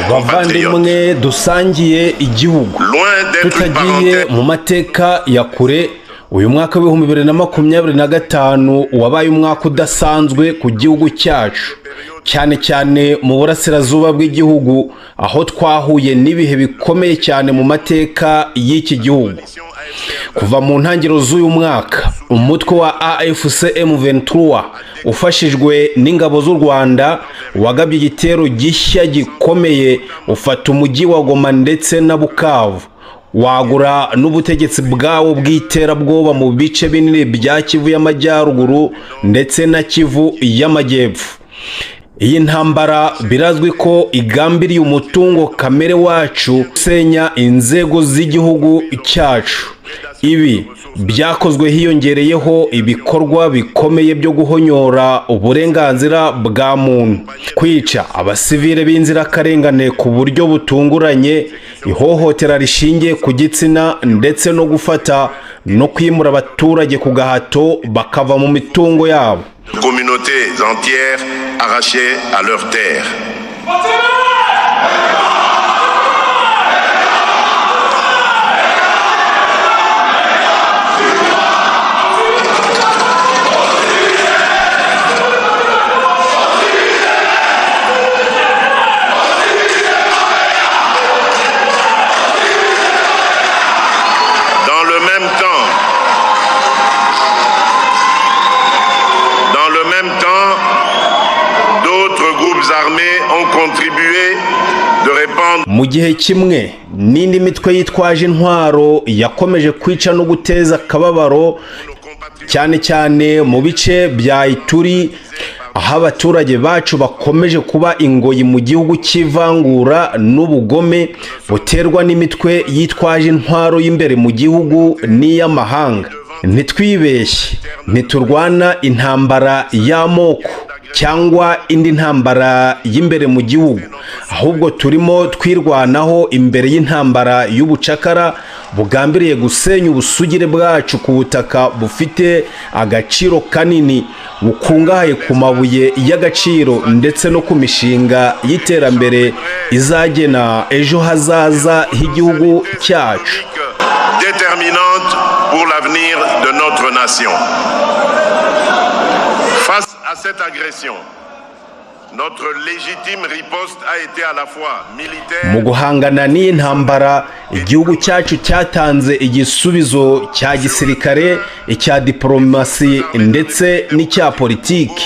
bavandimwe dusangiye igihugu tutagiye mu mateka ya kure. Uyu mwaka wa 2025 wabaye umwaka udasanzwe ku gihugu cyacu, cyane cyane mu burasirazuba bw'igihugu, aho twahuye n'ibihe bikomeye cyane mu mateka y'iki gihugu. Kuva mu ntangiriro z'uyu mwaka, umutwe wa AFC M23 ufashijwe n'ingabo z'u Rwanda wagabye igitero gishya gikomeye, ufata umujyi wa Goma ndetse na Bukavu, wagura n'ubutegetsi bwawo bw'iterabwoba mu bice binini bya Kivu y'Amajyaruguru ndetse na Kivu y'Amajyepfo. Iyi ntambara birazwi ko igambiriye umutungo kamere wacu, gusenya inzego z'igihugu cyacu. Ibi byakozwe hiyongereyeho ibikorwa bikomeye byo guhonyora uburenganzira bwa muntu, kwica abasivile b'inzirakarengane ku buryo butunguranye, ihohotera rishingiye ku gitsina ndetse no gufata no kwimura abaturage ku gahato bakava mu mitungo yabo. Communautés entières arrachées à leurs terres. Mu gihe kimwe n'indi mitwe yitwaje intwaro yakomeje kwica no guteza akababaro, cyane cyane mu bice bya Ituri, aho abaturage bacu bakomeje kuba ingoyi mu gihugu cy'ivangura n'ubugome buterwa n'imitwe yitwaje intwaro y'imbere mu gihugu n'iy'amahanga. Ntitwibeshye, ntiturwana intambara y'amoko cyangwa indi ntambara y'imbere mu gihugu, ahubwo turimo twirwanaho imbere y'intambara y'ubucakara bugambiriye gusenya ubusugire bwacu ku butaka bufite agaciro kanini, bukungahaye ku mabuye y'agaciro ndetse no ku mishinga y'iterambere izagena ejo hazaza h'igihugu cyacu. Déterminante pour l'avenir de notre nation. Face à cette agression, notre légitime riposte a été à la fois militaire. Mu guhangana n'iyi ntambara, igihugu cyacu cyatanze igisubizo cya gisirikare, icya diplomasi ndetse n'icya politiki.